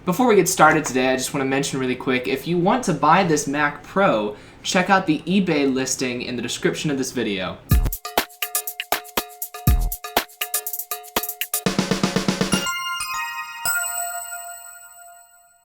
Before we get started today, I just want to mention really quick, if you want to buy this Mac Pro, check out the eBay listing in the description of this video.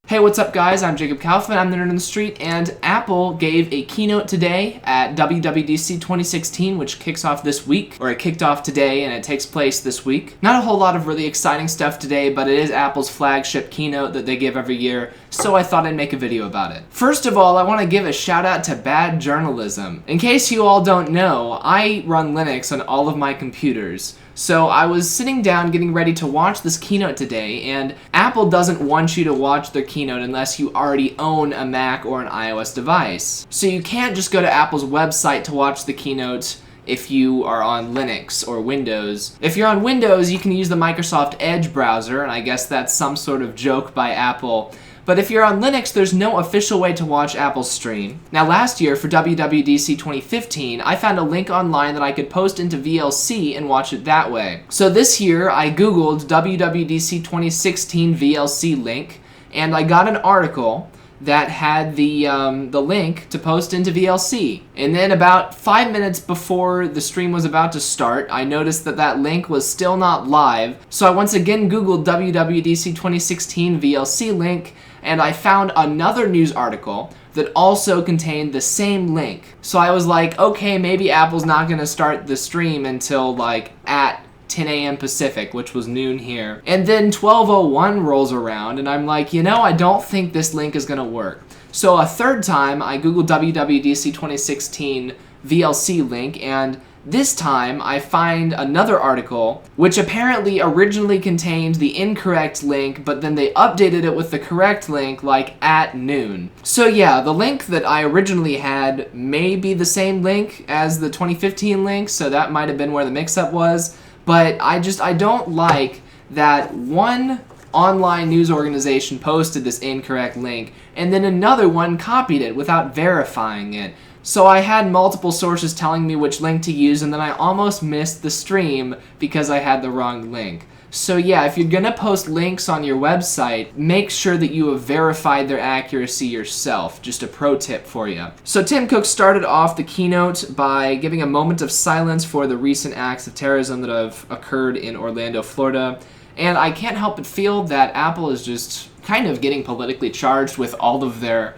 Hey, what's up guys? I'm Jacob Kaufman, I'm the Nerd on the Street, and Apple gave a keynote today at WWDC 2016, which kicks off this week, or it kicked off today and it takes place this week. Not a whole lot of really exciting stuff today, but it is Apple's flagship keynote that they give every year, so I thought I'd make a video about it. First of all, I want to give a shout out to bad journalism. In case you all don't know, I run Linux on all of my computers. So I was sitting down getting ready to watch this keynote today, and Apple doesn't want you to watch their keynote unless you already own a Mac or an iOS device. So you can't just go to Apple's website to watch the keynote if you are on Linux or Windows. If you're on Windows, you can use the Microsoft Edge browser, and I guess that's some sort of joke by Apple. But if you're on Linux, there's no official way to watch Apple's stream. Now last year, for WWDC 2015, I found a link online that I could post into VLC and watch it that way. So this year, I googled WWDC 2016 VLC link, and I got an article that had the link to post into VLC. And then about 5 minutes before the stream was about to start, I noticed that that link was still not live. So I once again googled WWDC 2016 VLC link, and I found another news article that also contained the same link. So I was like, okay, maybe Apple's not gonna start the stream until like at 10 a.m. Pacific, which was noon here. And then 12:01 rolls around, and I'm like, you know, I don't think this link is gonna work. So a third time, I googled WWDC 2016 VLC link, and this time I find another article which apparently originally contained the incorrect link, but then they updated it with the correct link like at noon. So yeah, the link that I originally had may be the same link as the 2015 link, so that might have been where the mix-up was. But I don't like that one online news organization posted this incorrect link and then another one copied it without verifying it. So I had multiple sources telling me which link to use, and then I almost missed the stream because I had the wrong link. So yeah, if you're gonna post links on your website, make sure that you have verified their accuracy yourself. Just a pro tip for you. So Tim Cook started off the keynote by giving a moment of silence for the recent acts of terrorism that have occurred in Orlando, Florida. And I can't help but feel that Apple is just kind of getting politically charged with all of their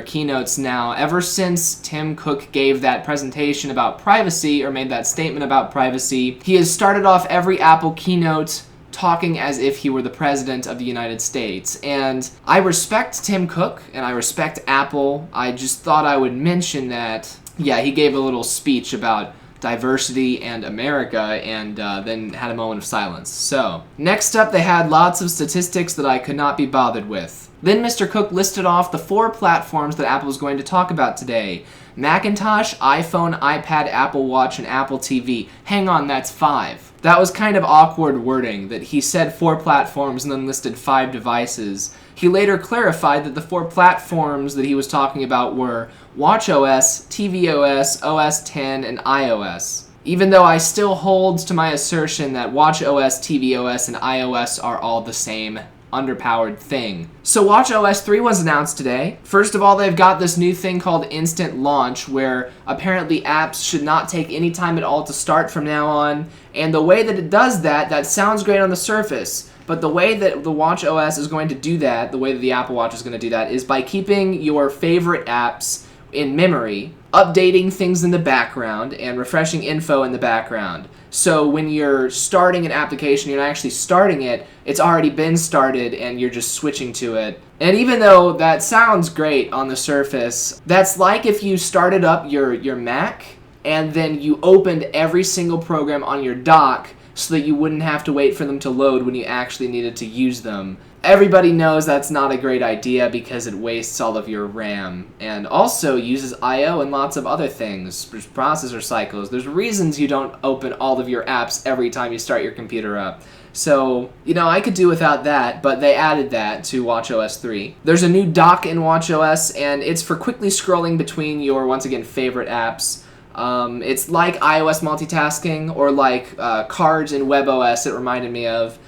keynotes now. Ever since Tim Cook gave that presentation about privacy, or made that statement about privacy, he has started off every Apple keynote talking as if he were the president of the United States. And I respect Tim Cook, and I respect Apple. I just thought I would mention that, yeah, he gave a little speech about diversity and America, and then had a moment of silence. So, next up they had lots of statistics that I could not be bothered with. Then Mr. Cook listed off the 4 platforms that Apple is going to talk about today: Macintosh, iPhone, iPad, Apple Watch, and Apple TV. Hang on, that's 5. That was kind of awkward wording, that he said 4 platforms and then listed 5 devices. He later clarified that the 4 platforms that he was talking about were watchOS, tvOS, OS X, and iOS. Even though I still hold to my assertion that watchOS, tvOS, and iOS are all the same underpowered thing. So watchOS 3 was announced today. First of all, they've got this new thing called Instant Launch, where apparently apps should not take any time at all to start from now on. And the way that it does that, that sounds great on the surface, but the way that the watchOS is going to do that, the way that the Apple Watch is going to do that, is by keeping your favorite apps in memory, updating things in the background, and refreshing info in the background. So when you're starting an application, you're not actually starting it, it's already been started and you're just switching to it. And even though that sounds great on the surface, that's like if you started up your Mac and then you opened every single program on your dock so that you wouldn't have to wait for them to load when you actually needed to use them. Everybody knows that's not a great idea because it wastes all of your RAM, and also uses I/O and lots of other things. There's processor cycles. There's reasons you don't open all of your apps every time you start your computer up. So, you know, I could do without that, but they added that to watchOS 3. There's a new dock in watchOS, and it's for quickly scrolling between your, once again, favorite apps. It's like iOS multitasking, or like cards in WebOS it reminded me of.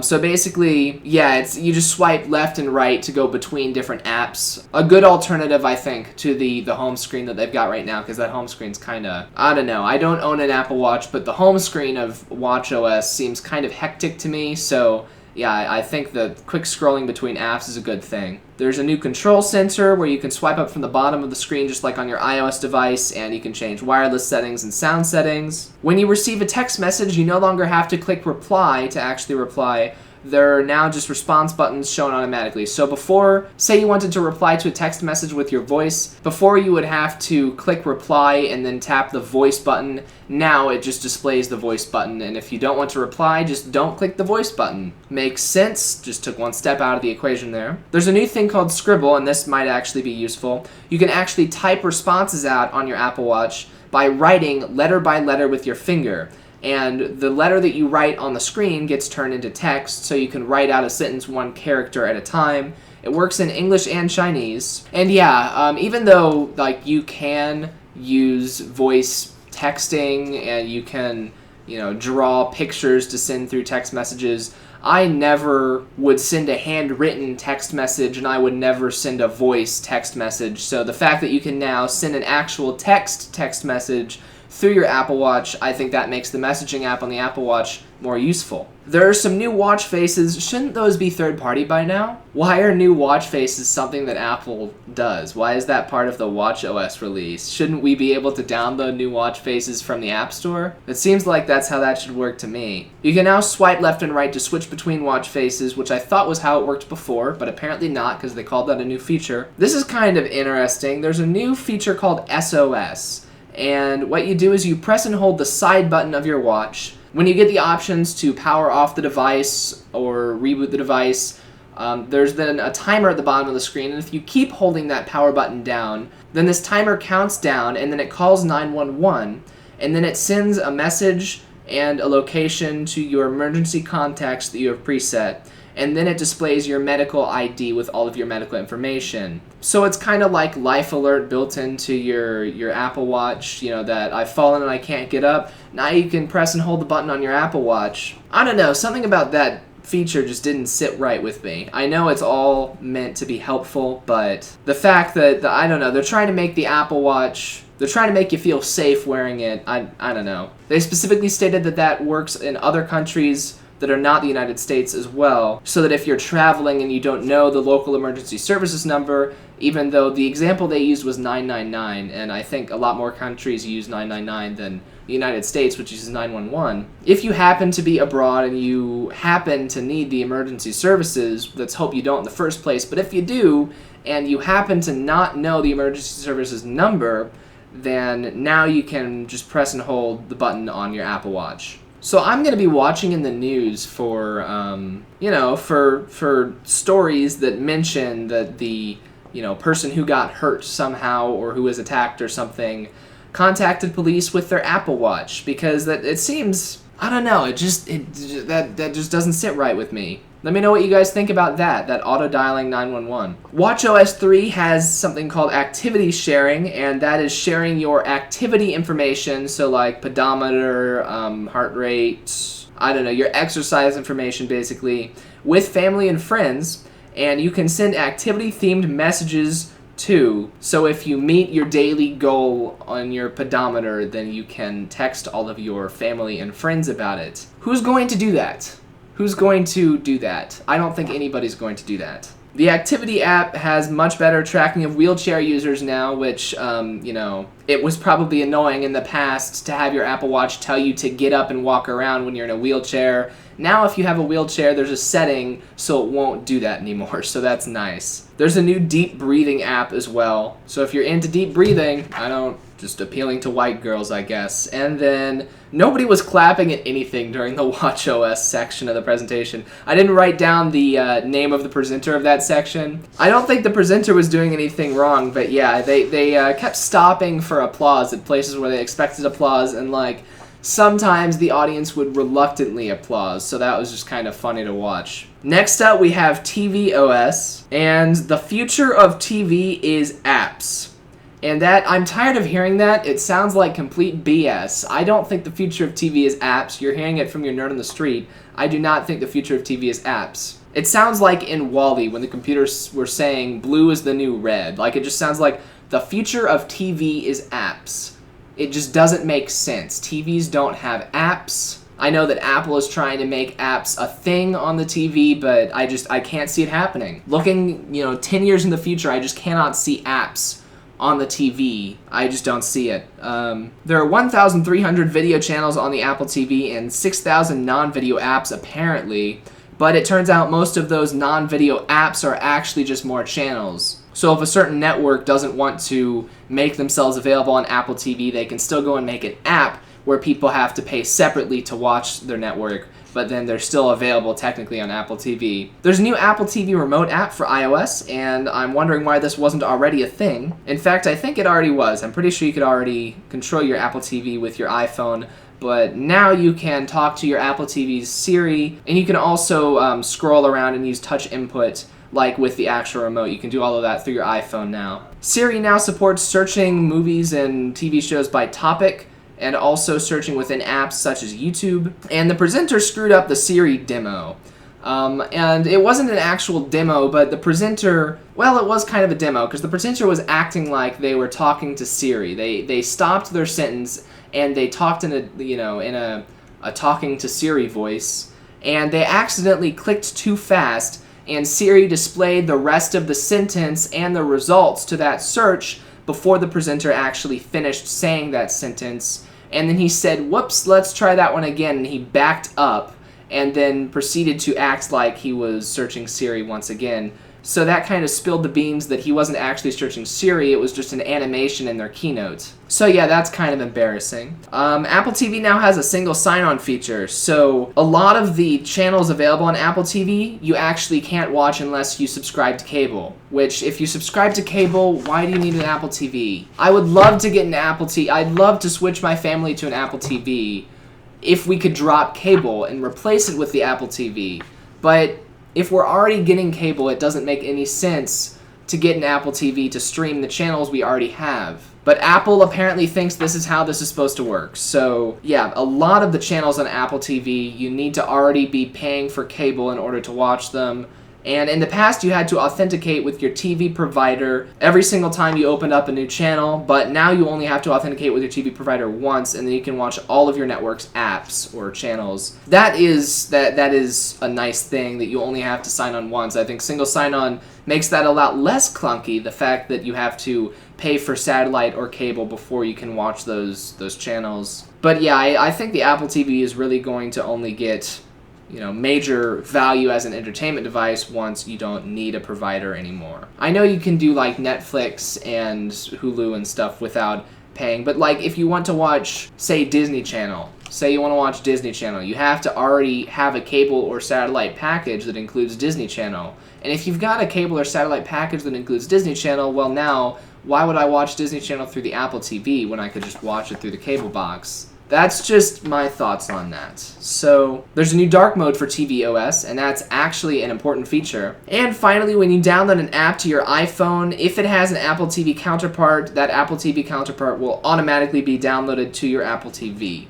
So basically, yeah, you just swipe left and right to go between different apps. A good alternative, I think, to the home screen that they've got right now, because that home screen's kind of, I don't know. I don't own an Apple Watch, but the home screen of watchOS seems kind of hectic to me, so yeah, I think the quick scrolling between apps is a good thing. There's a new control center where you can swipe up from the bottom of the screen just like on your iOS device, and you can change wireless settings and sound settings. When you receive a text message, you no longer have to click reply to actually reply. There are now just response buttons shown automatically. So before, say you wanted to reply to a text message with your voice, before you would have to click reply and then tap the voice button. Now it just displays the voice button, and if you don't want to reply, just don't click the voice button. Makes sense, just took one step out of the equation there. There's a new thing called Scribble, and this might actually be useful. You can actually type responses out on your Apple Watch by writing letter by letter with your finger. And the letter that you write on the screen gets turned into text, so you can write out a sentence one character at a time. It works in English and Chinese. And yeah, even though like you can use voice texting and you can, draw pictures to send through text messages, I never would send a handwritten text message, and I would never send a voice text message. So the fact that you can now send an actual text message through your Apple Watch, I think that makes the messaging app on the Apple Watch more useful. There are some new watch faces. Shouldn't those be third-party by now? Why are new watch faces something that Apple does? Why is that part of the watchOS release? Shouldn't we be able to download new watch faces from the App Store? It seems like that's how that should work to me. You can now swipe left and right to switch between watch faces, which I thought was how it worked before, but apparently not, because they called that a new feature. This is kind of interesting. There's a new feature called SOS. And what you do is you press and hold the side button of your watch. When you get the options to power off the device or reboot the device, there's then a timer at the bottom of the screen, and if you keep holding that power button down, then this timer counts down, and then it calls 911, and then it sends a message and a location to your emergency contacts that you have preset, and then it displays your medical ID with all of your medical information. So it's kind of like Life Alert built into your Apple Watch, that I've fallen and I can't get up. Now you can press and hold the button on your Apple Watch. I don't know, something about that feature just didn't sit right with me. I know it's all meant to be helpful, but the fact that, I don't know, they're trying to make the Apple Watch, they're trying to make you feel safe wearing it. I don't know. They specifically stated that works in other countries that are not the United States as well, so that if you're traveling and you don't know the local emergency services number, even though the example they used was 999, and I think a lot more countries use 999 than the United States, which uses 911. If you happen to be abroad and you happen to need the emergency services, let's hope you don't in the first place, but if you do, and you happen to not know the emergency services number, then now you can just press and hold the button on your Apple Watch. So I'm going to be watching in the news for, for stories that mention that the, person who got hurt somehow or who was attacked or something contacted police with their Apple Watch, because that it seems, I don't know, that just doesn't sit right with me. Let me know what you guys think about that auto-dialing 911. watchOS 3 has something called activity sharing, and that is sharing your activity information, so like pedometer, heart rate, I don't know, your exercise information basically, with family and friends, and you can send activity-themed messages too. So if you meet your daily goal on your pedometer, then you can text all of your family and friends about it. Who's going to do that? Who's going to do that? I don't think anybody's going to do that. The Activity app has much better tracking of wheelchair users now, which, it was probably annoying in the past to have your Apple Watch tell you to get up and walk around when you're in a wheelchair. Now if you have a wheelchair, there's a setting so it won't do that anymore, so that's nice. There's a new deep breathing app as well, so if you're into deep breathing, just appealing to white girls, I guess. And then nobody was clapping at anything during the watchOS section of the presentation. I didn't write down the name of the presenter of that section. I don't think the presenter was doing anything wrong, but yeah, they kept stopping for applause at places where they expected applause, and sometimes the audience would reluctantly applause, so that was just kind of funny to watch. Next up, we have tvOS, and the future of TV is apps. And I'm tired of hearing that. It sounds like complete BS. I don't think the future of TV is apps. You're hearing it from your nerd on the street. I do not think the future of TV is apps. It sounds like in WALL-E when the computers were saying blue is the new red. Like, it just sounds like the future of TV is apps. It just doesn't make sense. TVs don't have apps. I know that Apple is trying to make apps a thing on the TV, but I can't see it happening. Looking, 10 years in the future, I just cannot see apps on the TV. I just don't see it. There are 1,300 video channels on the Apple TV and 6,000 non-video apps apparently, but it turns out most of those non-video apps are actually just more channels. So if a certain network doesn't want to make themselves available on Apple TV, they can still go and make an app where people have to pay separately to watch their network, but then they're still available technically on Apple TV. There's a new Apple TV remote app for iOS, and I'm wondering why this wasn't already a thing. In fact, I think it already was. I'm pretty sure you could already control your Apple TV with your iPhone, but now you can talk to your Apple TV's Siri, and you can also scroll around and use touch input like with the actual remote. You can do all of that through your iPhone now. Siri now supports searching movies and TV shows by topic, and also searching within apps such as YouTube. And the presenter screwed up the Siri demo. And it wasn't an actual demo, but the presenter, well, it was kind of a demo, because the presenter was acting like they were talking to Siri. They stopped their sentence, and they talked in a talking to Siri voice, and they accidentally clicked too fast, and Siri displayed the rest of the sentence and the results to that search before the presenter actually finished saying that sentence. And then he said, whoops, let's try that one again, and he backed up and then proceeded to act like he was searching Siri once again. So that kind of spilled the beans that he wasn't actually searching Siri, it was just an animation in their keynote. So yeah, that's kind of embarrassing. Apple TV now has a single sign-on feature, so a lot of the channels available on Apple TV you actually can't watch unless you subscribe to cable. Which, if you subscribe to cable, why do you need an Apple TV? I would love to get an Apple TV. I'd love to switch my family to an Apple TV if we could drop cable and replace it with the Apple TV. But if we're already getting cable, it doesn't make any sense to get an Apple TV to stream the channels we already have. But Apple apparently thinks this is how this is supposed to work. So yeah, a lot of the channels on Apple TV, you need to already be paying for cable in order to watch them. And in the past, you had to authenticate with your TV provider every single time you opened up a new channel, but now you only have to authenticate with your TV provider once, and then you can watch all of your network's apps or channels. That is a nice thing, that you only have to sign on once. I think single sign-on makes that a lot less clunky, the fact that you have to pay for satellite or cable before you can watch those channels. But yeah, I think the Apple TV is really going to only get major value as an entertainment device once you don't need a provider anymore. I know you can do like Netflix and Hulu and stuff without paying, but like if you want to watch, say, Disney Channel, you have to already have a cable or satellite package that includes Disney Channel. And if you've got a cable or satellite package that includes Disney Channel, well now, why would I watch Disney Channel through the Apple TV when I could just watch it through the cable box? That's just my thoughts on that. So, there's a new dark mode for tvOS, and that's actually an important feature. And finally, when you download an app to your iPhone, if it has an Apple TV counterpart, that Apple TV counterpart will automatically be downloaded to your Apple TV.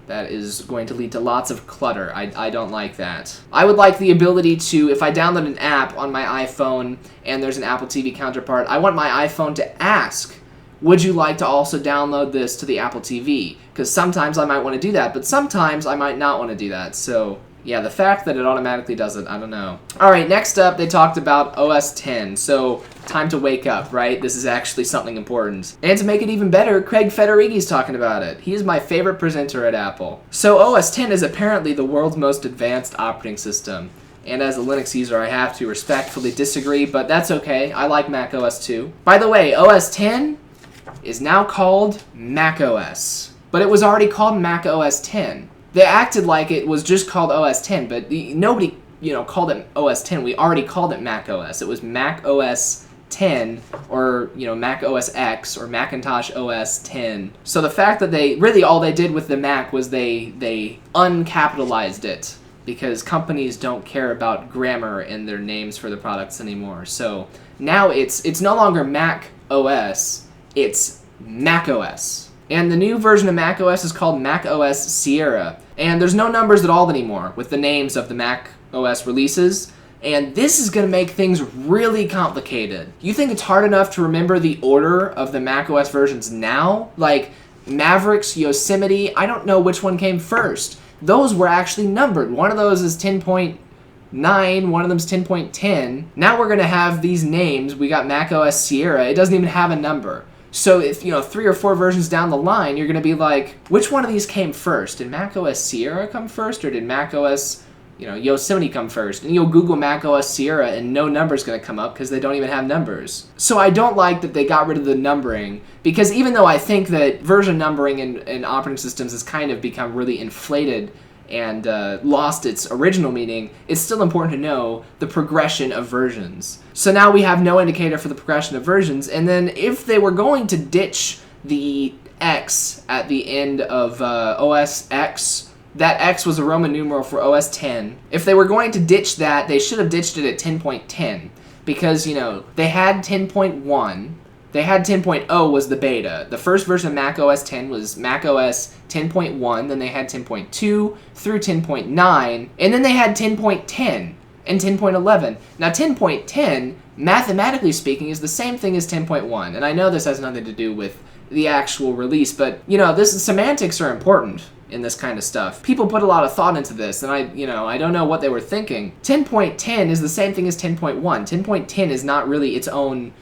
That is going to lead to lots of clutter. I don't like that. I would like the ability to, if I download an app on my iPhone and there's an Apple TV counterpart, I want my iPhone to ask, would you like to also download this to the Apple TV? Because sometimes I might want to do that, but sometimes I might not want to do that. So yeah, the fact that it automatically does it, I don't know. Alright, next up, they talked about OS X. So, time to wake up, right? This is actually something important. And to make it even better, Craig Federighi's talking about it. He is my favorite presenter at Apple. So OS X is apparently the world's most advanced operating system. And as a Linux user, I have to respectfully disagree, but that's okay. I like Mac OS too. By the way, OS X is now called Mac OS. But it was already called Mac OS X. They acted like it was just called OS X, but nobody, called it OS X. We already called it Mac OS. It was Mac OS X, or, Mac OS X, or Macintosh OS X. So the fact that all they did with the Mac was they uncapitalized it, because companies don't care about grammar in their names for the products anymore. So now it's no longer Mac OS, It's macOS. And the new version of macOS is called macOS Sierra. And there's no numbers at all anymore with the names of the macOS releases. And this is going to make things really complicated. You think it's hard enough to remember the order of the macOS versions now? Like Mavericks, Yosemite, I don't know which one came first. Those were actually numbered. One of those is 10.9, one of them's 10.10. Now we're going to have these names. We got macOS Sierra. It doesn't even have a number. So if, 3 or 4 versions down the line, you're going to be like, which one of these came first? Did macOS Sierra come first, or did macOS, Yosemite come first? And you'll Google macOS Sierra and no number's going to come up because they don't even have numbers. So I don't like that they got rid of the numbering, because even though I think that version numbering in operating systems has kind of become really inflated and lost its original meaning, it's still important to know the progression of versions. So now we have no indicator for the progression of versions, and then if they were going to ditch the X at the end of OS X, that X was a Roman numeral for OS 10. If they were going to ditch that, they should have ditched it at 10.10, because, they had 10.1, they had 10.0 was the beta. The first version of Mac OS 10 was Mac OS 10.1, then they had 10.2 through 10.9, and then they had 10.10 and 10.11. Now 10.10, mathematically speaking, is the same thing as 10.1, and I know this has nothing to do with the actual release, but, semantics are important in this kind of stuff. People put a lot of thought into this, and I don't know what they were thinking. 10.10 is the same thing as 10.1. 10.10 is not really its own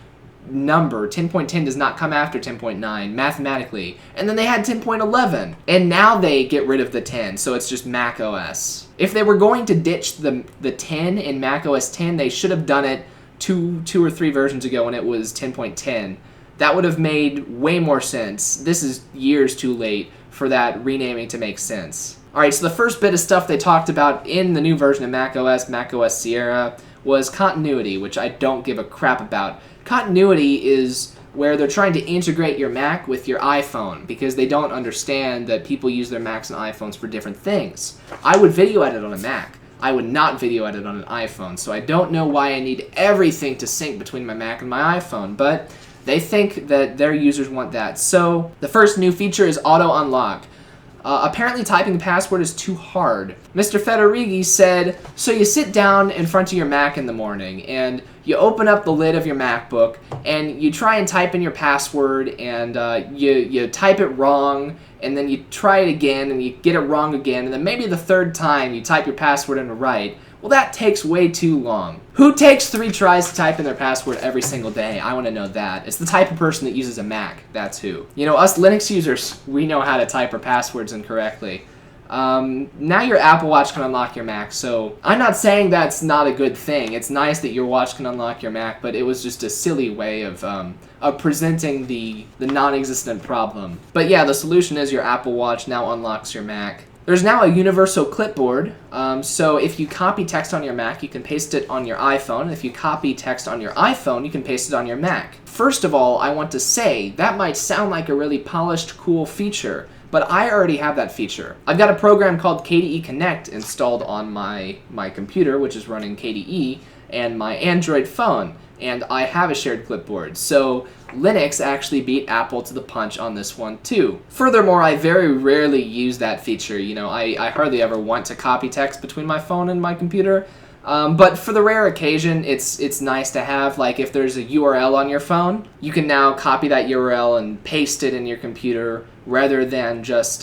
number. 10.10 does not come after 10.9 mathematically. And then they had 10.11, and now they get rid of the 10, so it's just Mac OS. If they were going to ditch the 10 in Mac OS 10, they should have done it two or 3 versions ago when it was 10.10. That would have made way more sense. This is years too late for that renaming to make sense. Alright, so the first bit of stuff they talked about in the new version of Mac OS Sierra, was continuity, which I don't give a crap about. Continuity is where they're trying to integrate your Mac with your iPhone, because they don't understand that people use their Macs and iPhones for different things. I would video edit on a Mac. I would not video edit on an iPhone, so I don't know why I need everything to sync between my Mac and my iPhone, but they think that their users want that. So the first new feature is auto unlock. Apparently typing the password is too hard. Mr. Federighi said, so you sit down in front of your Mac in the morning and you open up the lid of your MacBook and you try and type in your password, and you type it wrong, and then you try it again and you get it wrong again, and then maybe the third time you type your password in right. Well, that takes way too long. Who takes 3 tries to type in their password every single day? I want to know that. It's the type of person that uses a Mac. That's who. Us Linux users, we know how to type our passwords incorrectly. Now your Apple Watch can unlock your Mac, so I'm not saying that's not a good thing. It's nice that your watch can unlock your Mac, but it was just a silly way of presenting the non-existent problem. But yeah, the solution is your Apple Watch now unlocks your Mac. There's now a universal clipboard, so if you copy text on your Mac, you can paste it on your iPhone, and if you copy text on your iPhone, you can paste it on your Mac. First of all, I want to say, that might sound like a really polished, cool feature, but I already have that feature. I've got a program called KDE Connect installed on my computer, which is running KDE, and my Android phone, and I have a shared clipboard, so Linux actually beat Apple to the punch on this one too. Furthermore, I very rarely use that feature. I hardly ever want to copy text between my phone and my computer, but for the rare occasion, it's nice to have. Like if there's a URL on your phone, you can now copy that URL and paste it in your computer rather than just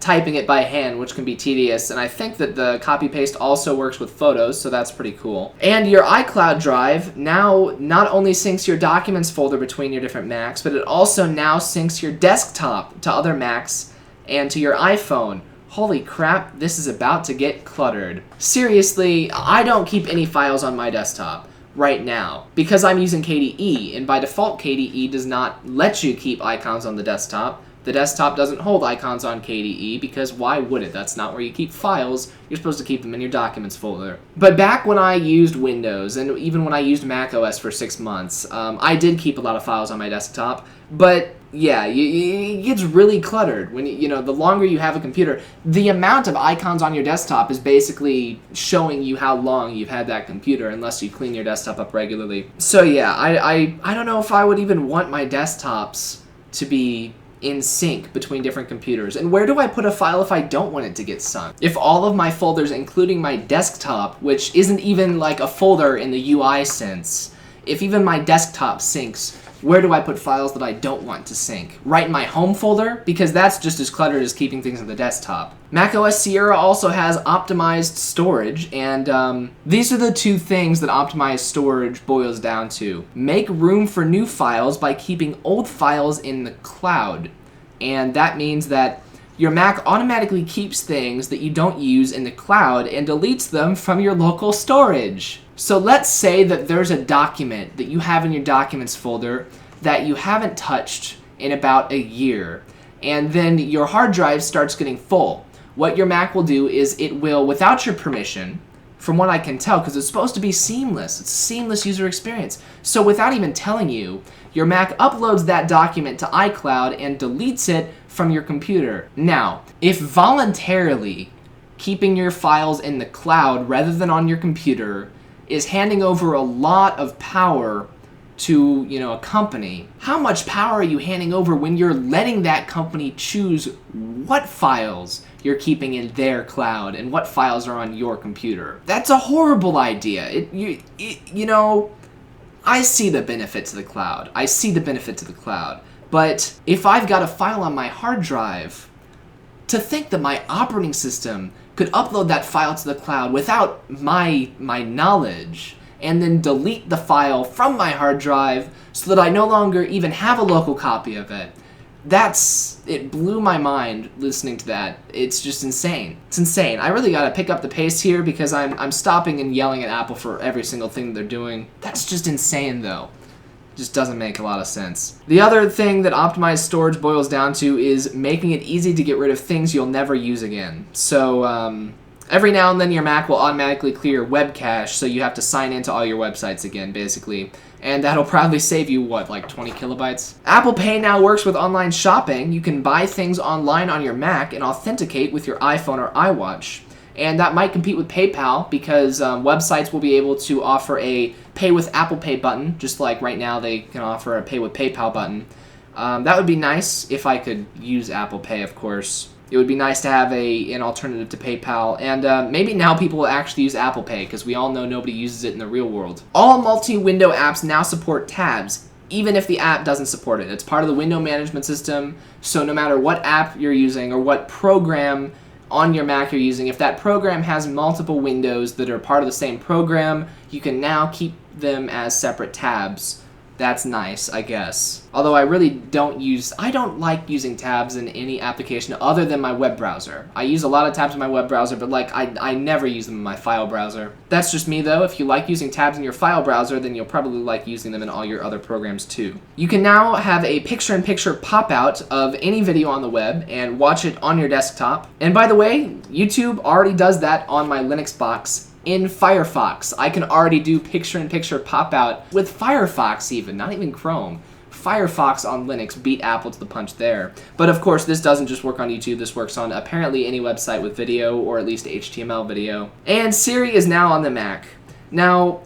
typing it by hand, which can be tedious. And I think that the copy-paste also works with photos, so that's pretty cool. And your iCloud drive now not only syncs your documents folder between your different Macs, but it also now syncs your desktop to other Macs and to your iPhone. Holy crap, this is about to get cluttered. Seriously, I don't keep any files on my desktop right now because I'm using KDE, and by default KDE does not let you keep icons on the desktop. The desktop doesn't hold icons on KDE because why would it? That's not where you keep files. You're supposed to keep them in your documents folder. But back when I used Windows, and even when I used Mac OS for 6 months, I did keep a lot of files on my desktop. But yeah, it gets really cluttered when the longer you have a computer. The amount of icons on your desktop is basically showing you how long you've had that computer, unless you clean your desktop up regularly. So yeah, I don't know if I would even want my desktops to be in sync between different computers? And where do I put a file if I don't want it to get sunk? If all of my folders, including my desktop, which isn't even like a folder in the UI sense, if even my desktop syncs, where do I put files that I don't want to sync? Right in my home folder? Because that's just as cluttered as keeping things on the desktop. macOS Sierra also has optimized storage, and these are the two things that optimized storage boils down to. Make room for new files by keeping old files in the cloud. And that means that your Mac automatically keeps things that you don't use in the cloud and deletes them from your local storage. So let's say that there's a document that you have in your documents folder that you haven't touched in about a year, and then your hard drive starts getting full. What your Mac will do is it will, without your permission, from what I can tell, because it's supposed to be seamless, it's a seamless user experience, so without even telling you, your Mac uploads that document to iCloud and deletes it from your computer. Now, if voluntarily keeping your files in the cloud rather than on your computer is handing over a lot of power to, a company, how much power are you handing over when you're letting that company choose what files you're keeping in their cloud and what files are on your computer? That's a horrible idea. I see the benefit to the cloud. But if I've got a file on my hard drive, to think that my operating system could upload that file to the cloud without my knowledge and then delete the file from my hard drive so that I no longer even have a local copy of it, it blew my mind listening to that. It's just insane. It's insane. I really gotta pick up the pace here because I'm stopping and yelling at Apple for every single thing that they're doing. That's just insane though. Just doesn't make a lot of sense. The other thing that optimized storage boils down to is making it easy to get rid of things you'll never use again. So every now and then your Mac will automatically clear web cache, so you have to sign into all your websites again, basically. And that'll probably save you, like 20 kilobytes? Apple Pay now works with online shopping. You can buy things online on your Mac and authenticate with your iPhone or iWatch. And that might compete with PayPal because websites will be able to offer a Pay with Apple Pay button, just like right now they can offer a Pay with PayPal button. That would be nice if I could use Apple Pay, of course. It would be nice to have an alternative to PayPal, and maybe now people will actually use Apple Pay because we all know nobody uses it in the real world. All multi-window apps now support tabs, even if the app doesn't support it. It's part of the window management system, so no matter what app you're using or what program on your Mac you're using, if that program has multiple windows that are part of the same program, you can now keep them as separate tabs. That's nice, I guess. Although I don't like using tabs in any application other than my web browser. I use a lot of tabs in my web browser, but I never use them in my file browser. That's just me though. If you like using tabs in your file browser, then you'll probably like using them in all your other programs too. You can now have a picture-in-picture pop-out of any video on the web and watch it on your desktop. And by the way, YouTube already does that on my Linux box. In Firefox, I can already do picture-in-picture pop-out with Firefox even, not even Chrome. Firefox on Linux beat Apple to the punch there. But of course, this doesn't just work on YouTube, this works on apparently any website with video, or at least HTML video. And Siri is now on the Mac. Now,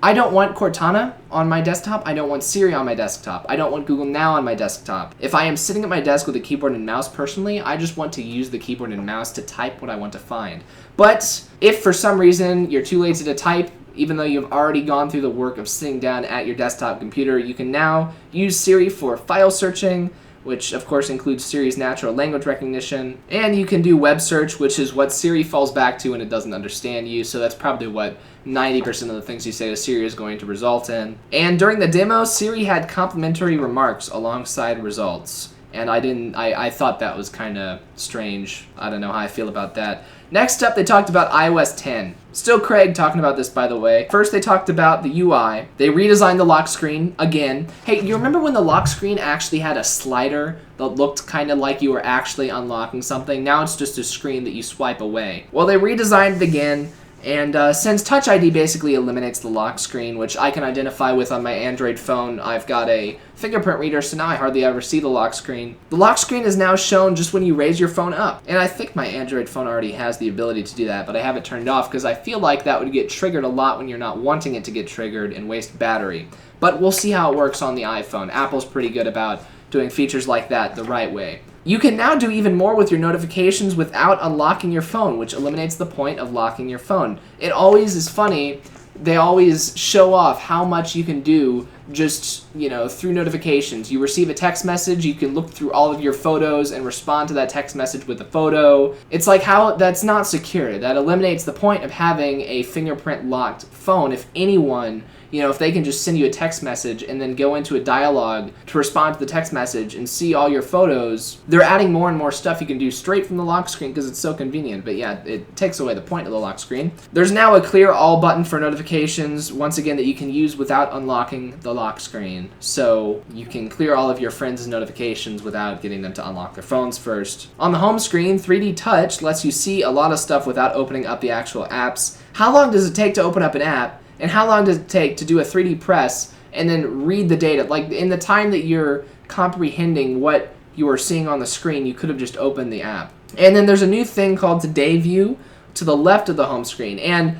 I don't want Cortana on my desktop, I don't want Siri on my desktop, I don't want Google Now on my desktop. If I am sitting at my desk with a keyboard and mouse personally, I just want to use the keyboard and mouse to type what I want to find. But if for some reason you're too lazy to type, even though you've already gone through the work of sitting down at your desktop computer, you can now use Siri for file searching, which of course includes Siri's natural language recognition, and you can do web search, which is what Siri falls back to when it doesn't understand you, so that's probably what 90% of the things you say to Siri is going to result in. And during the demo, Siri had complimentary remarks alongside results, and I thought that was kind of strange. I don't know how I feel about that. Next up, they talked about iOS 10. Still Craig talking about this, by the way. First, they talked about the UI. They redesigned the lock screen again. Hey, you remember when the lock screen actually had a slider that looked kind of like you were actually unlocking something? Now it's just a screen that you swipe away. Well, they redesigned it again. And since Touch ID basically eliminates the lock screen, which I can identify with on my Android phone, I've got a fingerprint reader, so now I hardly ever see the lock screen. The lock screen is now shown just when you raise your phone up. And I think my Android phone already has the ability to do that, but I have it turned off because I feel like that would get triggered a lot when you're not wanting it to get triggered and waste battery. But we'll see how it works on the iPhone. Apple's pretty good about doing features like that the right way. You can now do even more with your notifications without unlocking your phone, which eliminates the point of locking your phone. It always is funny. They always show off how much you can do just, through notifications. You receive a text message, you can look through all of your photos and respond to that text message with a photo. It's like how that's not secure. That eliminates the point of having a fingerprint locked phone. If anyone, if they can just send you a text message and then go into a dialogue to respond to the text message and see all your photos, they're adding more and more stuff you can do straight from the lock screen because it's so convenient. But yeah, it takes away the point of the lock screen. There's now a clear all button for notifications, once again, that you can use without unlocking the lock screen. So you can clear all of your friends' notifications without getting them to unlock their phones first. On the home screen, 3D Touch lets you see a lot of stuff without opening up the actual apps. How long does it take to open up an app? And how long does it take to do a 3D press and then read the data? Like, in the time that you're comprehending what you are seeing on the screen, you could have just opened the app. And then there's a new thing called Today View to the left of the home screen. And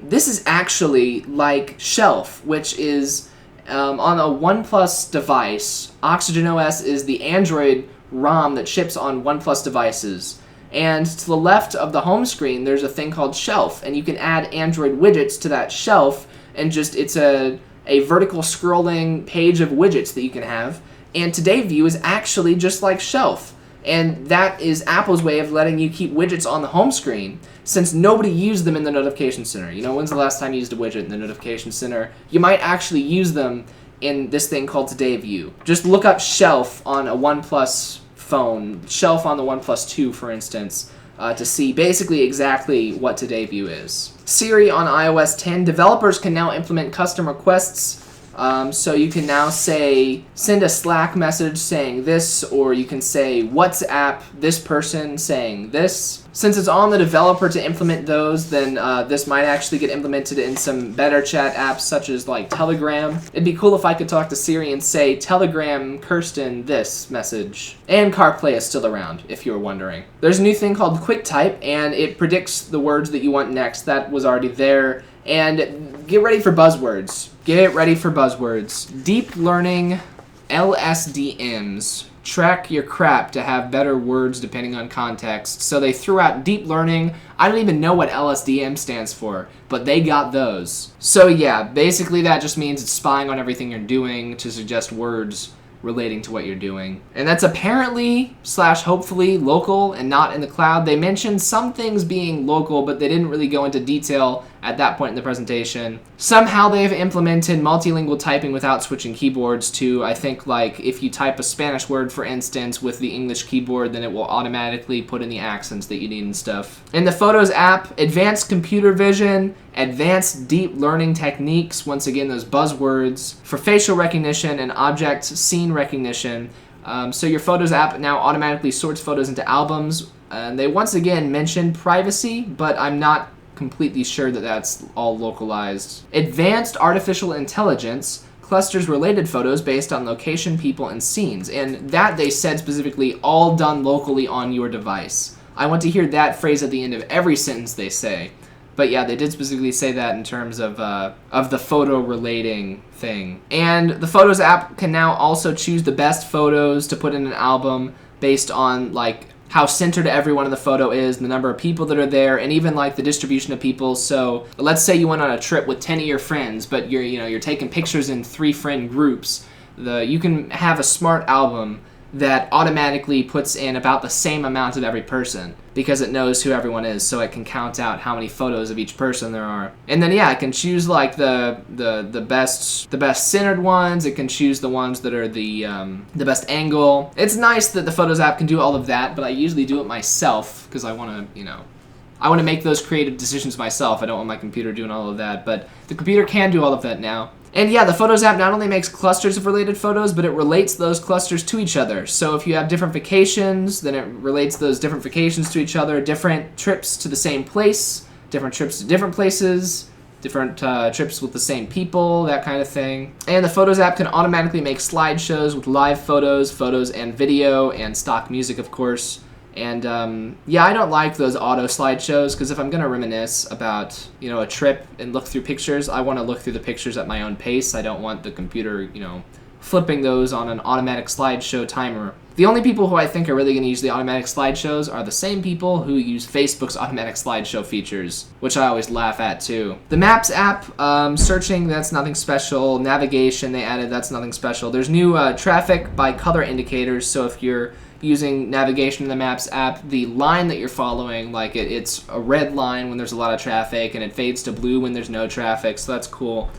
this is actually like Shelf, which is on a OnePlus device. Oxygen OS is the Android ROM that ships on OnePlus devices. And to the left of the home screen, there's a thing called Shelf, and you can add Android widgets to that shelf, and it's a vertical scrolling page of widgets that you can have. And Today View is actually just like Shelf, and that is Apple's way of letting you keep widgets on the home screen, since nobody used them in the notification center. When's the last time you used a widget in the notification center? You might actually use them in this thing called Today View. Just look up Shelf on a OnePlus phone, Shelf on the OnePlus 2, for instance, to see basically exactly what Today View is. Siri on iOS 10, developers can now implement custom requests. So you can now send a Slack message saying this, or you can say WhatsApp this person saying this. Since it's on the developer to implement those, then this might actually get implemented in some better chat apps such as like Telegram. It'd be cool if I could talk to Siri and say, Telegram Kirsten this message. And CarPlay is still around, if you were wondering. There's a new thing called QuickType, and it predicts the words that you want next. That was already there. And get ready for buzzwords. Get ready for buzzwords. Deep learning LSDMs track your crap to have better words depending on context. So they threw out deep learning. I don't even know what LSDM stands for, but they got those. So yeah, basically that just means it's spying on everything you're doing to suggest words relating to what you're doing. And that's apparently / hopefully local and not in the cloud. They mentioned some things being local, but they didn't really go into detail at that point in the presentation. Somehow they've implemented multilingual typing without switching keyboards to, I think, like if you type a Spanish word, for instance, with the English keyboard, then it will automatically put in the accents that you need and stuff. In the Photos app, advanced computer vision, advanced deep learning techniques, once again those buzzwords, for facial recognition and object scene recognition. So your Photos app now automatically sorts photos into albums. And they once again mentioned privacy, but I'm not completely sure that that's all localized. Advanced artificial intelligence clusters related photos based on location, people, and scenes. And that, they said specifically, all done locally on your device. I want to hear that phrase at the end of every sentence they say. But yeah, they did specifically say that in terms of the photo relating thing. And the Photos app can now also choose the best photos to put in an album based on like how centered everyone in the photo is, the number of people that are there, and even like the distribution of people. So let's say you went on a trip with 10 of your friends, but you're taking pictures in 3 friend groups. You can have a smart album that automatically puts in about the same amount of every person because it knows who everyone is, so it can count out how many photos of each person there are. And then yeah, it can choose like the best centered ones. It can choose the ones that are the best angle. It's nice that the Photos app can do all of that, but I usually do it myself because I want to make those creative decisions myself. I don't want my computer doing all of that, but the computer can do all of that now. And yeah, the Photos app not only makes clusters of related photos, but it relates those clusters to each other. So if you have different vacations, then it relates those different vacations to each other, different trips to the same place, different trips to different places, different trips with the same people, that kind of thing. And the Photos app can automatically make slideshows with live photos and video, and stock music, of course. And yeah, I don't like those auto slideshows because if I'm going to reminisce about, a trip and look through pictures, I want to look through the pictures at my own pace. I don't want the computer, flipping those on an automatic slideshow timer. The only people who I think are really going to use the automatic slideshows are the same people who use Facebook's automatic slideshow features, which I always laugh at too. The Maps app, searching, that's nothing special. Navigation, they added, that's nothing special. There's new traffic by color indicators, so if you're using navigation in the Maps app, the line that you're following, like it's a red line when there's a lot of traffic, and it fades to blue when there's no traffic, so that's cool.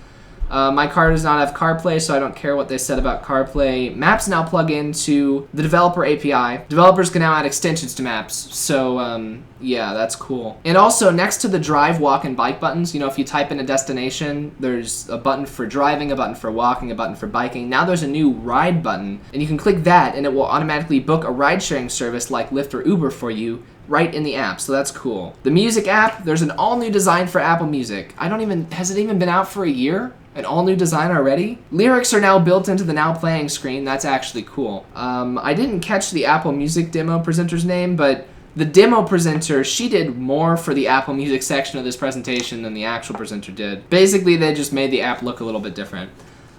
My car does not have CarPlay, so I don't care what they said about CarPlay. Maps now plug into the developer API. Developers can now add extensions to Maps, so yeah, that's cool. And also, next to the drive, walk, and bike buttons, if you type in a destination, there's a button for driving, a button for walking, a button for biking. Now there's a new ride button, and you can click that, and it will automatically book a ride-sharing service like Lyft or Uber for you right in the app, so that's cool. The Music app, there's an all-new design for Apple Music. Has it even been out for a year? An all-new design already? Lyrics are now built into the Now Playing screen. That's actually cool. I didn't catch the Apple Music demo presenter's name, but the demo presenter, she did more for the Apple Music section of this presentation than the actual presenter did. Basically, they just made the app look a little bit different.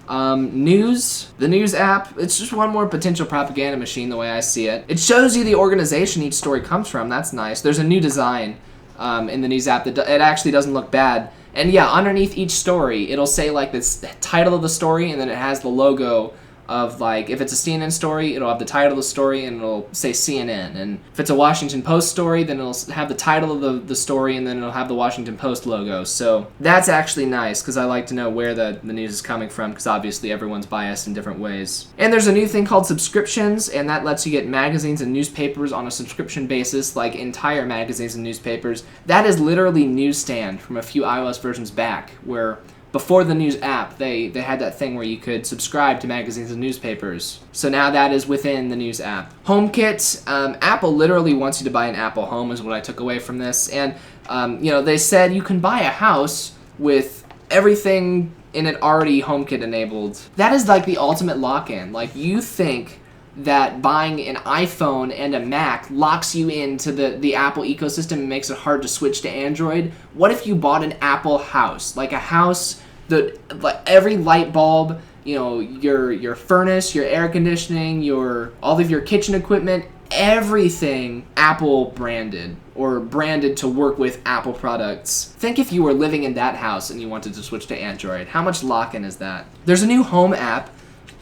News. The News app, it's just one more potential propaganda machine the way I see it. It shows you the organization each story comes from. That's nice. There's a new design in the News app that it actually doesn't look bad. And yeah, underneath each story, it'll say like this title of the story, and then it has the logo of, like, if it's a CNN story, it'll have the title of the story and it'll say CNN. And if it's a Washington Post story, then it'll have the title of the story and then it'll have the Washington Post logo. So that's actually nice, because I like to know where the news is coming from, because obviously everyone's biased in different ways. And there's a new thing called subscriptions, and that lets you get magazines and newspapers on a subscription basis, like entire magazines and newspapers. That is literally Newsstand from a few iOS versions back, where before the News app, they had that thing where you could subscribe to magazines and newspapers. So now that is within the News app. HomeKit, Apple literally wants you to buy an Apple Home is what I took away from this. And, they said you can buy a house with everything in it already HomeKit enabled. That is like the ultimate lock-in. Like, you think that buying an iPhone and a Mac locks you into the Apple ecosystem and makes it hard to switch to Android? What if you bought an Apple house? Like a house that, like, every light bulb, your furnace, your air conditioning, all of your kitchen equipment, everything Apple branded, or branded to work with Apple products. Think if you were living in that house and you wanted to switch to Android. How much lock-in is that? There's a new Home app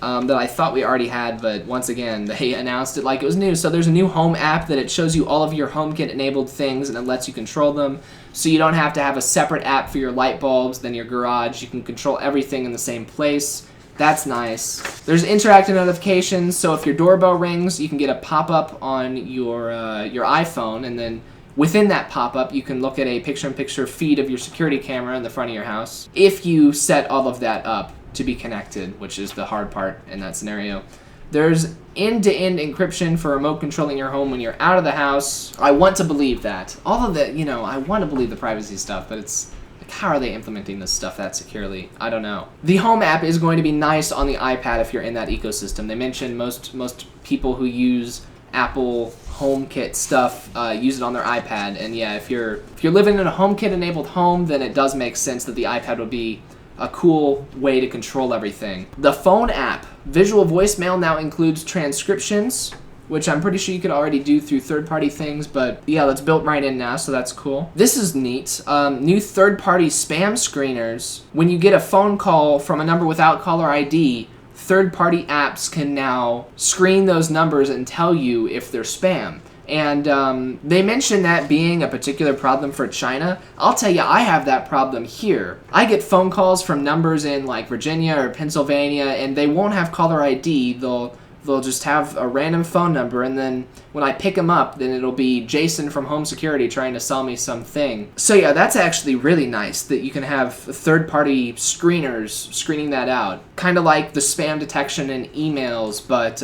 that I thought we already had, but once again, they announced it like it was new. So there's a new Home app that it shows you all of your HomeKit enabled things, and it lets you control them. So you don't have to have a separate app for your light bulbs than your garage. You can control everything in the same place. That's nice. There's interactive notifications, so if your doorbell rings, you can get a pop-up on your iPhone, and then within that pop-up, you can look at a picture-in-picture feed of your security camera in the front of your house, if you set all of that up to be connected, which is the hard part in that scenario. There's end-to-end encryption for remote controlling your home when you're out of the house. I want to believe that. All of that, I want to believe the privacy stuff, but it's like, how are they implementing this stuff that securely? I don't know. The Home app is going to be nice on the iPad if you're in that ecosystem. They mentioned most people who use Apple HomeKit stuff use it on their iPad, and yeah, if you're living in a HomeKit enabled home, then it does make sense that the iPad would be a cool way to control everything. The Phone app, visual voicemail now includes transcriptions, which I'm pretty sure you could already do through third-party things, but yeah, that's built right in now, so that's cool. This is neat. New third-party spam screeners. When you get a phone call from a number without caller ID, third-party apps can now screen those numbers and tell you if they're spam. And they mentioned that being a particular problem for China. I'll tell you, I have that problem here. I get phone calls from numbers in like Virginia or Pennsylvania, and they won't have caller ID. They'll just have a random phone number, and then when I pick them up, then it'll be Jason from Home Security trying to sell me something. So yeah, that's actually really nice that you can have third-party screeners screening that out. Kind of like the spam detection in emails, but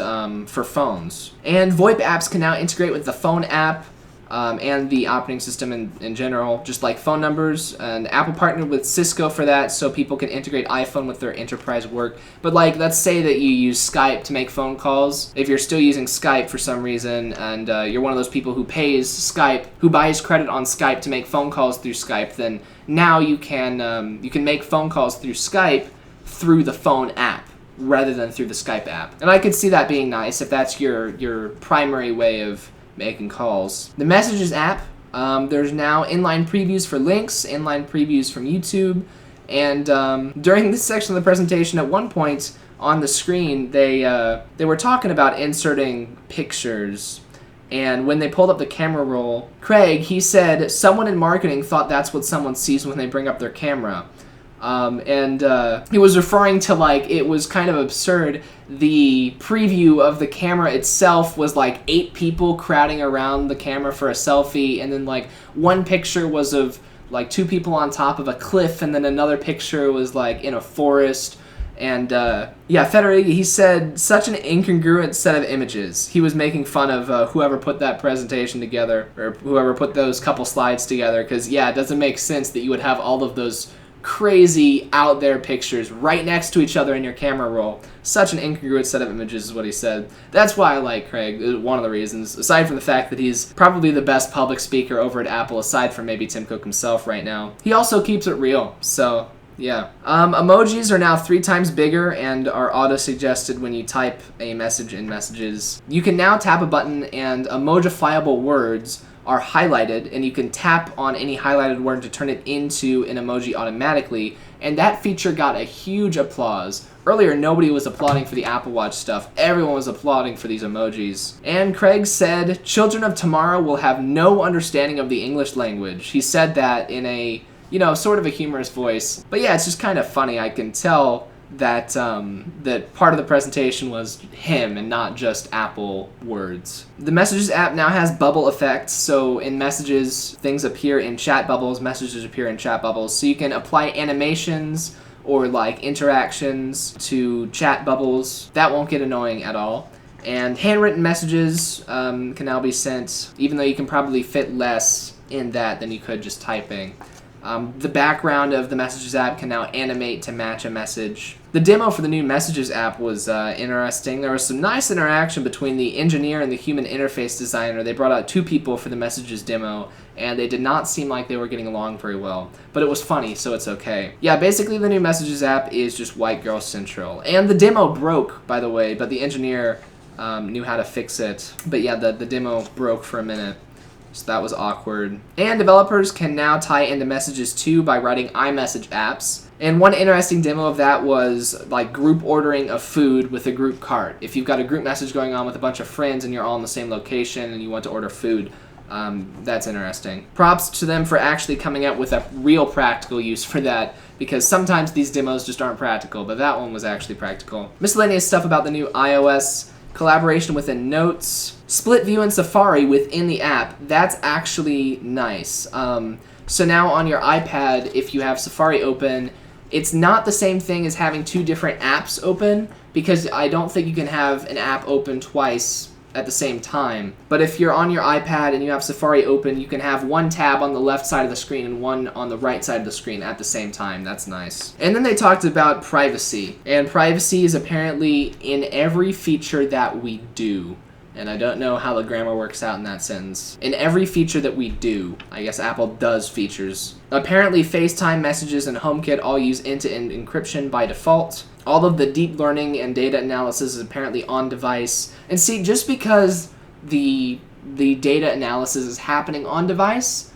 for phones. And VoIP apps can now integrate with the Phone app, and the operating system in general, just like phone numbers. And Apple partnered with Cisco for that, so people can integrate iPhone with their enterprise work. But like, let's say that you use Skype to make phone calls. If you're still using Skype for some reason, and you're one of those people who pays Skype, who buys credit on Skype to make phone calls through Skype, then now you can make phone calls through Skype through the Phone app, rather than through the Skype app. And I could see that being nice if that's your primary way of making calls. The Messages app, there's now inline previews for links, inline previews from YouTube, and during this section of the presentation, at one point on the screen, they were talking about inserting pictures. And when they pulled up the camera roll, Craig, he said, someone in marketing thought that's what someone sees when they bring up their camera. He was referring to, like, it was kind of absurd. The preview of the camera itself was like 8 people crowding around the camera for a selfie, and then like one picture was of like 2 people on top of a cliff, and then another picture was like in a forest. And Federighi, he said, such an incongruent set of images. He was making fun of whoever put that presentation together, or whoever put those couple slides together, because it doesn't make sense that you would have all of those crazy out there pictures right next to each other in your camera roll. Such an incongruent set of images is what he said. That's why I like Craig, one of the reasons, aside from the fact that he's probably the best public speaker over at Apple, aside from maybe Tim Cook himself right now. He also keeps it real, so yeah. Emojis are now 3 times bigger and are auto-suggested when you type a message in Messages. You can now tap a button and emojifiable words are highlighted, and you can tap on any highlighted word to turn it into an emoji automatically, and that feature got a huge applause. Earlier, nobody was applauding for the Apple Watch stuff. Everyone was applauding for these emojis. And Craig said, children of tomorrow will have no understanding of the English language. He said that in a, sort of a humorous voice. But yeah, it's just kind of funny. I can tell that that part of the presentation was him and not just Apple words. The Messages app now has bubble effects, so in Messages, things appear in chat bubbles, messages appear in chat bubbles, so you can apply animations or like interactions to chat bubbles. That won't get annoying at all. And handwritten messages can now be sent, even though you can probably fit less in that than you could just typing. The background of the Messages app can now animate to match a message. The demo for the new Messages app was interesting. There was some nice interaction between the engineer and the human interface designer. They brought out 2 people for the Messages demo, and they did not seem like they were getting along very well. But it was funny, so it's okay. Yeah, basically the new Messages app is just white girl central. And the demo broke, by the way, but the engineer knew how to fix it. But yeah, the demo broke for a minute. So that was awkward. And developers can now tie into Messages too by writing iMessage apps. And one interesting demo of that was like group ordering of food with a group cart. If you've got a group message going on with a bunch of friends and you're all in the same location and you want to order food, that's interesting. Props to them for actually coming up with a real practical use for that, because sometimes these demos just aren't practical, but that one was actually practical. Miscellaneous stuff about the new iOS. Collaboration within Notes, split view in Safari within the app. That's actually nice. So now on your iPad, if you have Safari open, it's not the same thing as having 2 different apps open, because I don't think you can have an app open twice at the same time. But if you're on your iPad and you have Safari open, you can have one tab on the left side of the screen and one on the right side of the screen at the same time. That's nice. And then they talked about privacy. And privacy is apparently in every feature that we do. And I don't know how the grammar works out in that sentence. In every feature that we do. I guess Apple does features. Apparently FaceTime, Messages, and HomeKit all use end-to-end encryption by default. All of the deep learning and data analysis is apparently on device. And see, just because the data analysis is happening on device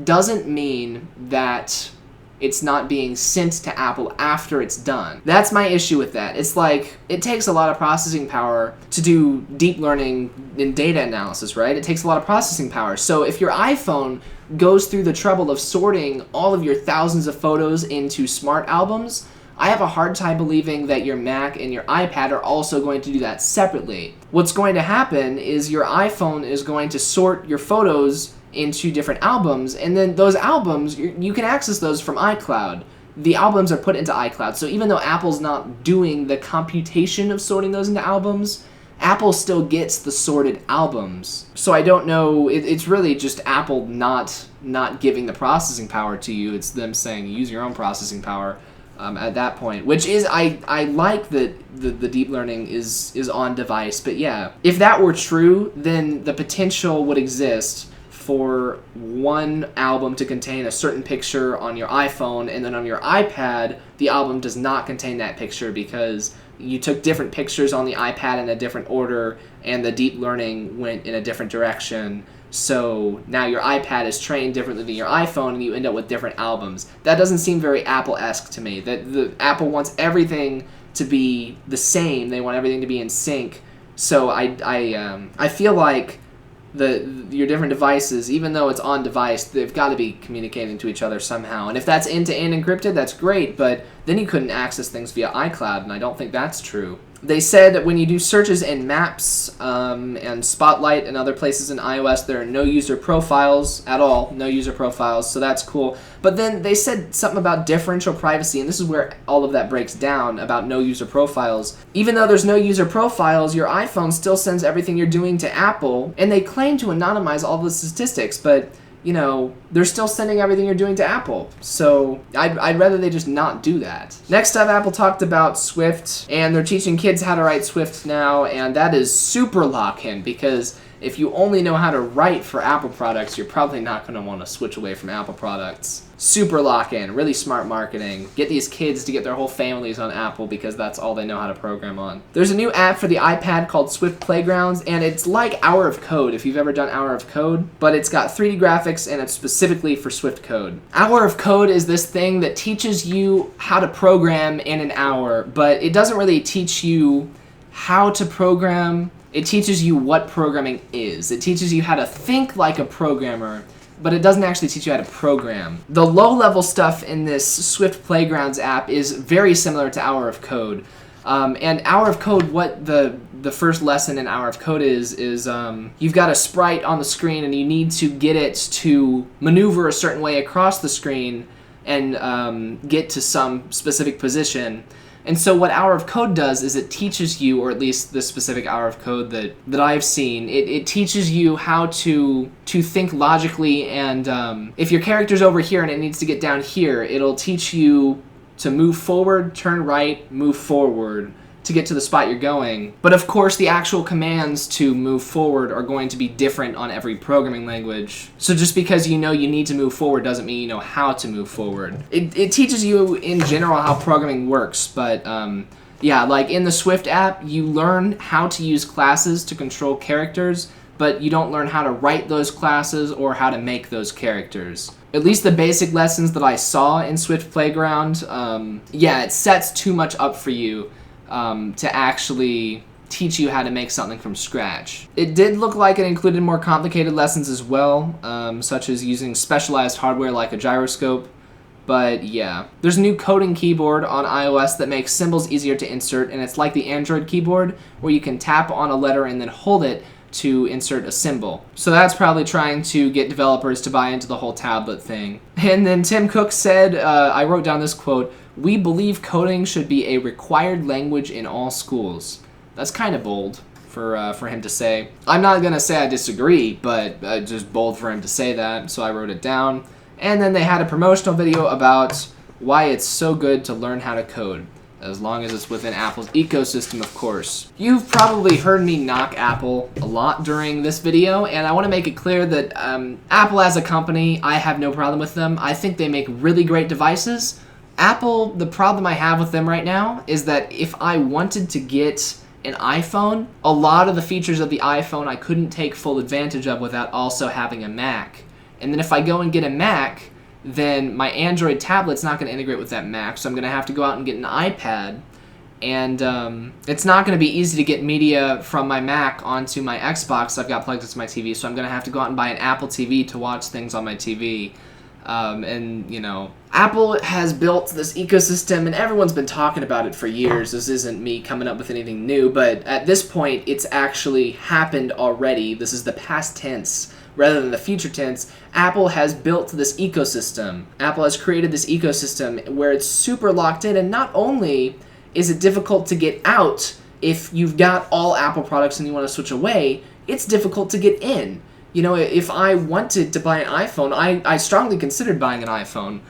doesn't mean that it's not being sent to Apple after it's done. That's my issue with that. It's like, it takes a lot of processing power to do deep learning and data analysis, right? It takes a lot of processing power. So if your iPhone goes through the trouble of sorting all of your thousands of photos into smart albums, I have a hard time believing that your Mac and your iPad are also going to do that separately. What's going to happen is your iPhone is going to sort your photos into different albums, and then those albums, you can access those from iCloud. The albums are put into iCloud, so even though Apple's not doing the computation of sorting those into albums, Apple still gets the sorted albums. So I don't know, it's really just Apple not giving the processing power to you. It's them saying use your own processing power at that point, which is, I like that the deep learning is on device, but yeah, if that were true, then the potential would exist for one album to contain a certain picture on your iPhone, and then on your iPad, the album does not contain that picture because you took different pictures on the iPad in a different order, and the deep learning went in a different direction. So now your iPad is trained differently than your iPhone, and you end up with different albums. That doesn't seem very Apple-esque to me. That the Apple wants everything to be the same. They want everything to be in sync. So I feel like your different devices, even though it's on device, they've got to be communicating to each other somehow. And if that's end-to-end encrypted, that's great, but then you couldn't access things via iCloud, and I don't think that's true. They said that when you do searches in Maps and Spotlight and other places in iOS, there are no user profiles at all, no user profiles, so that's cool. But then they said something about differential privacy, and this is where all of that breaks down about no user profiles. Even though there's no user profiles, your iPhone still sends everything you're doing to Apple, and they claim to anonymize all the statistics, but you know, they're still sending everything you're doing to Apple. So I'd rather they just not do that. Next up, Apple talked about Swift, and they're teaching kids how to write Swift now, and that is super lock-in, because if you only know how to write for Apple products, you're probably not going to want to switch away from Apple products. Super lock-in, really smart marketing. Get these kids to get their whole families on Apple because that's all they know how to program on. There's a new app for the iPad called Swift Playgrounds, and it's like Hour of Code, if you've ever done Hour of Code, but it's got 3D graphics and it's specifically for Swift code. Hour of Code is this thing that teaches you how to program in an hour, but it doesn't really teach you how to program. It teaches you what programming is. It teaches you how to think like a programmer, but it doesn't actually teach you how to program. The low-level stuff in this Swift Playgrounds app is very similar to Hour of Code. And Hour of Code, what the first lesson in Hour of Code is you've got a sprite on the screen and you need to get it to maneuver a certain way across the screen and get to some specific position. And so what Hour of Code does is it teaches you, or at least the specific Hour of Code that I've seen, it teaches you how to think logically, and if your character's over here and it needs to get down here, it'll teach you to move forward, turn right, move forward to get to the spot you're going. But of course the actual commands to move forward are going to be different on every programming language. So just because you know you need to move forward doesn't mean you know how to move forward. It teaches you in general how programming works, but yeah, like in the Swift app, you learn how to use classes to control characters, but you don't learn how to write those classes or how to make those characters. At least the basic lessons that I saw in Swift Playground, yeah, it sets too much up for you to actually teach you how to make something from scratch. It did look like it included more complicated lessons as well, such as using specialized hardware like a gyroscope, but yeah. There's a new coding keyboard on iOS that makes symbols easier to insert, and it's like the Android keyboard, where you can tap on a letter and then hold it to insert a symbol. So that's probably trying to get developers to buy into the whole tablet thing. And then Tim Cook said, I wrote down this quote, "We believe coding should be a required language in all schools." That's kind of bold for him to say. I'm not going to say I disagree, but just bold for him to say that, so I wrote it down. And then they had a promotional video about why it's so good to learn how to code, as long as it's within Apple's ecosystem, of course. You've probably heard me knock Apple a lot during this video, and I want to make it clear that Apple as a company, I have no problem with them. I think they make really great devices. Apple, the problem I have with them right now is that if I wanted to get an iPhone, a lot of the features of the iPhone I couldn't take full advantage of without also having a Mac. And then if I go and get a Mac, then my Android tablet's not going to integrate with that Mac, so I'm going to have to go out and get an iPad. And it's not going to be easy to get media from my Mac onto my Xbox I've got plugged into my TV, so I'm going to have to go out and buy an Apple TV to watch things on my TV. And, you know, Apple has built this ecosystem, and everyone's been talking about it for years. This isn't me coming up with anything new, but at this point, it's actually happened already. This is the past tense rather than the future tense. Apple has built this ecosystem. Apple has created this ecosystem where it's super locked in, and not only is it difficult to get out if you've got all Apple products and you want to switch away, it's difficult to get in. You know, if I wanted to buy an iPhone, I strongly considered buying an iPhone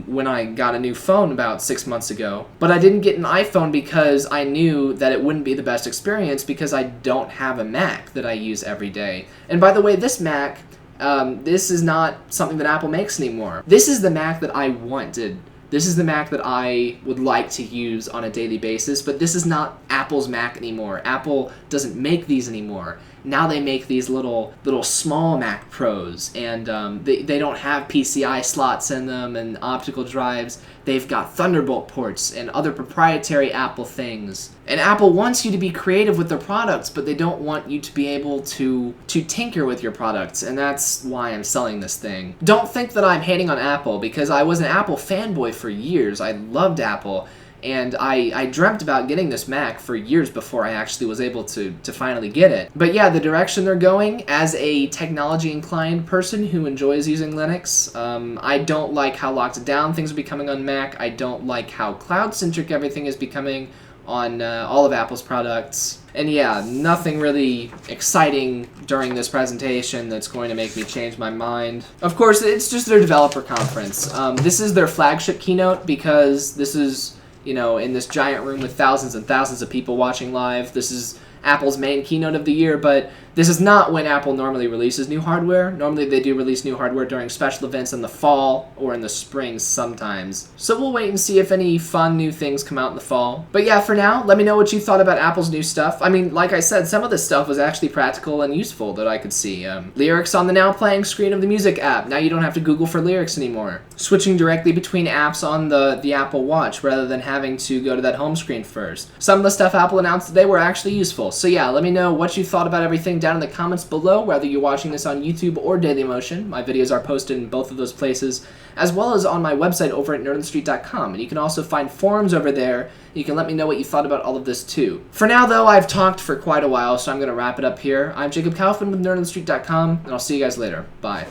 when I got a new phone about 6 months ago. But I didn't get an iPhone because I knew that it wouldn't be the best experience because I don't have a Mac that I use every day. And by the way, this Mac, this is not something that Apple makes anymore. This is the Mac that I wanted This is the Mac that I would like to use on a daily basis, but this is not Apple's Mac anymore. Apple doesn't make these anymore. Now they make these little small Mac Pros, and they don't have PCI slots in them and optical drives. They've got Thunderbolt ports and other proprietary Apple things. And Apple wants you to be creative with their products, but they don't want you to be able to tinker with your products, and that's why I'm selling this thing. Don't think that I'm hating on Apple, because I was an Apple fanboy for years. I loved Apple. And I dreamt about getting this Mac for years before I actually was able to finally get it. But yeah, the direction they're going, as a technology-inclined person who enjoys using Linux, I don't like how locked down things are becoming on Mac. I don't like how cloud-centric everything is becoming on all of Apple's products. And yeah, nothing really exciting during this presentation that's going to make me change my mind. Of course, it's just their developer conference. This is their flagship keynote because this is, you know, in this giant room with thousands and thousands of people watching live. This is Apple's main keynote of the year, but this is not when Apple normally releases new hardware. Normally they do release new hardware during special events in the fall or in the spring sometimes. So we'll wait and see if any fun new things come out in the fall. But yeah, for now, let me know what you thought about Apple's new stuff. I mean, like I said, some of this stuff was actually practical and useful that I could see. Lyrics on the now playing screen of the music app. Now you don't have to Google for lyrics anymore. Switching directly between apps on the Apple Watch rather than having to go to that home screen first. Some of the stuff Apple announced today were actually useful. So yeah, let me know what you thought about everything down in the comments below, whether you're watching this on YouTube or Dailymotion. My videos are posted in both of those places, as well as on my website over at nerdonthestreet.com. And you can also find forums over there. You can let me know what you thought about all of this too. For now though, I've talked for quite a while, so I'm going to wrap it up here. I'm Jacob Kaufman with nerdonthestreet.com, and I'll see you guys later. Bye.